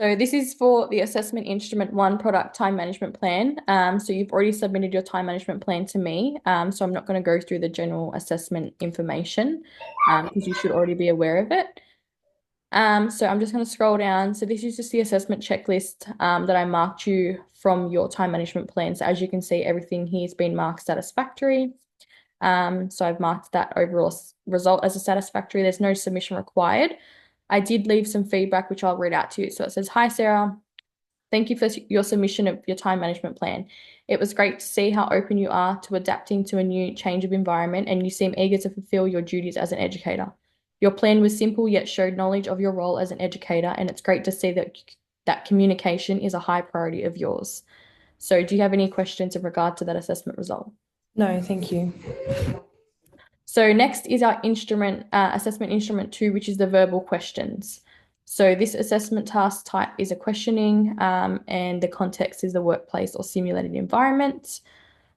So this is for the assessment instrument 1 product time management plan. So you've already submitted your time management plan to me. So I'm not going to go through the general assessment information because you should already be aware of it. So I'm just going to scroll down. So this is just the assessment checklist that I marked you from your time management plan. So as you can see, everything here has been marked satisfactory. So I've marked that overall result as a satisfactory. There's no submission required. I did leave some feedback, which I'll read out to you. So it says, "Hi, Sarah. Thank you for your submission of your time management plan. It was great to see how open you are to adapting to a new change of environment, and you seem eager to fulfill your duties as an educator. Your plan was simple yet showed knowledge of your role as an educator, and it's great to see that communication is a high priority of yours." So do you have any questions in regard to that assessment result? No, thank you. So next is our assessment instrument 2, which is the verbal questions. So this assessment task type is a questioning, and the context is the workplace or simulated environment.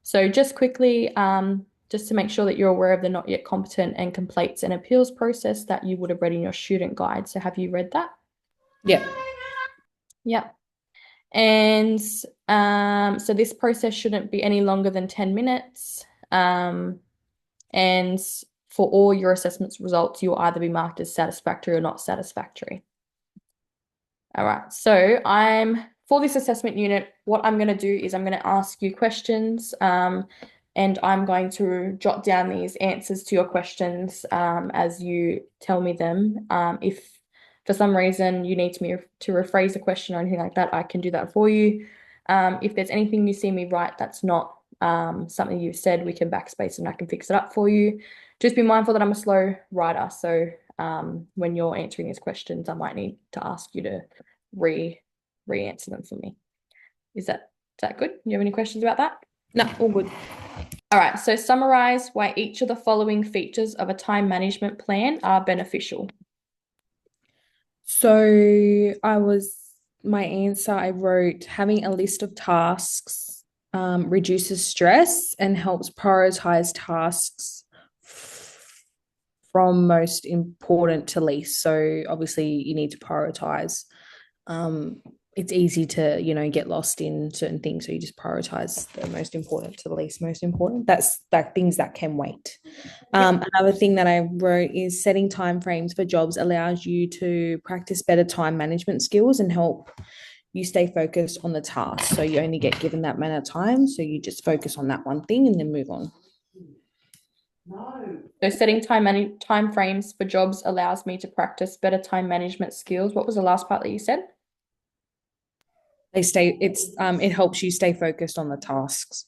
So just quickly, just to make sure that you're aware of the not yet competent and complaints and appeals process that you would have read in your student guide. So have you read that? Yeah. Yep. And so this process shouldn't be any longer than 10 minutes. And for all your assessments results, you'll either be marked as satisfactory or not satisfactory. All right, so for this assessment unit, what I'm going to do is I'm going to ask you questions, and I'm going to jot down these answers to your questions as you tell me them. If for some reason you need me to rephrase a question or anything like that, I can do that for you. If there's anything you see me write that's not something you've said, we can backspace and I can fix it up for you. Just be mindful that I'm a slow writer, so when you're answering these questions, I might need to ask you to re-answer them for me. Is that good? You have any questions about that? No, all good. All right, so summarize why each of the following features of a time management plan are beneficial. So my answer, I wrote having a list of tasks reduces stress and helps prioritize tasks from most important to least. So obviously you need to prioritize. Um, it's easy to, get lost in certain things. So you just prioritize the most important to the least most important. That's like things that can wait. Another thing that I wrote is setting time frames for jobs allows you to practice better time management skills and help you stay focused on the task. So you only get given that amount of time. So you just focus on that one thing and then move on. So setting time frames for jobs allows me to practice better time management skills. What was the last part that you said? It helps you stay focused on the tasks.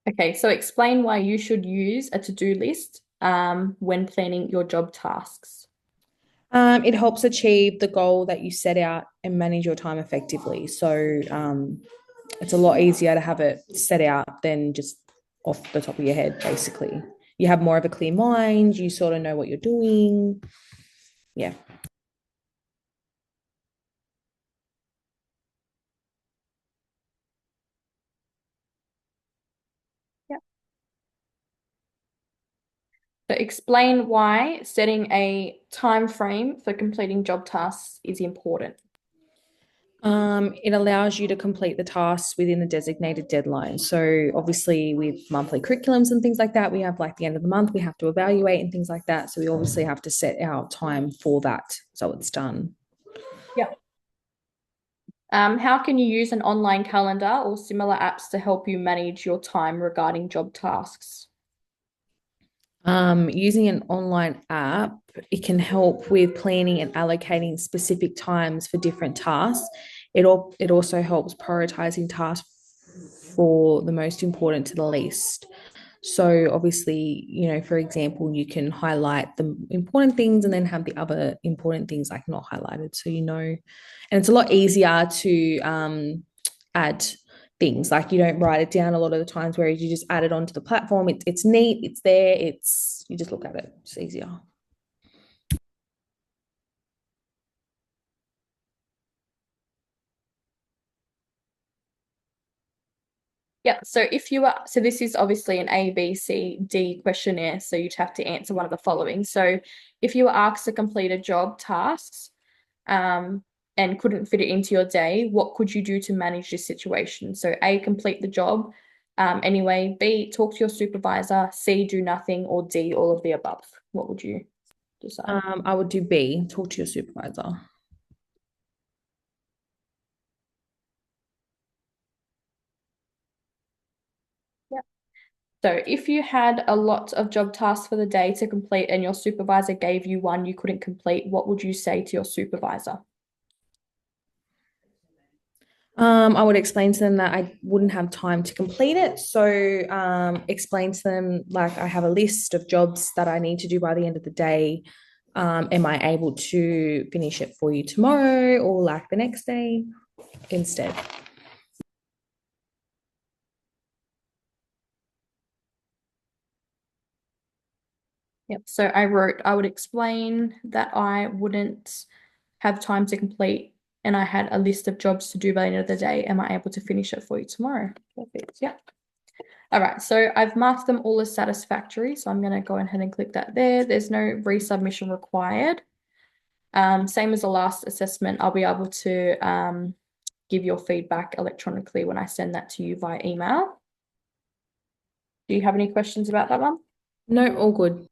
Okay, so explain why you should use a to-do list when planning your job tasks. It helps achieve the goal that you set out and manage your time effectively. So it's a lot easier to have it set out than just off the top of your head, basically. You have more of a clear mind, you sort of know what you're doing. Yeah. Yeah. So explain why setting a time frame for completing job tasks is important. It allows you to complete the tasks within the designated deadline. So obviously with monthly curriculums and things like that, we have like the end of the month, we have to evaluate and things like that. So we obviously have to set our time for that. So it's done. Yeah. How can you use an online calendar or similar apps to help you manage your time regarding job tasks? Using an online app, it can help with planning and allocating specific times for different tasks. It also helps prioritizing tasks for the most important to the least. So obviously, for example, you can highlight the important things and then have the other important things like not highlighted. So and it's a lot easier to add things like you don't write it down a lot of the times, whereas you just add it onto the platform. It's neat, it's there, you just look at it, it's easier. Yeah, so if you are, so this is obviously an A, B, C, D questionnaire, so you'd have to answer one of the following. So if you were asked to complete a job tasks, and couldn't fit it into your day, what could you do to manage this situation? So A, complete the job, anyway, B, talk to your supervisor, C, do nothing, or D, all of the above. What would you decide? I would do B, talk to your supervisor. Yeah. So if you had a lot of job tasks for the day to complete and your supervisor gave you one you couldn't complete, what would you say to your supervisor? I would explain to them that I wouldn't have time to complete it. So, explain to them like I have a list of jobs that I need to do by the end of the day. Am I able to finish it for you tomorrow or like the next day instead? Yep. So I wrote, I would explain that I wouldn't have time to complete and I had a list of jobs to do by the end of the day. Am I able to finish it for you tomorrow? Perfect. Yeah. All right. So I've marked them all as satisfactory. So I'm going to go ahead and click that there. There's no resubmission required. Same as the last assessment, I'll be able to give your feedback electronically when I send that to you via email. Do you have any questions about that one? No, all good.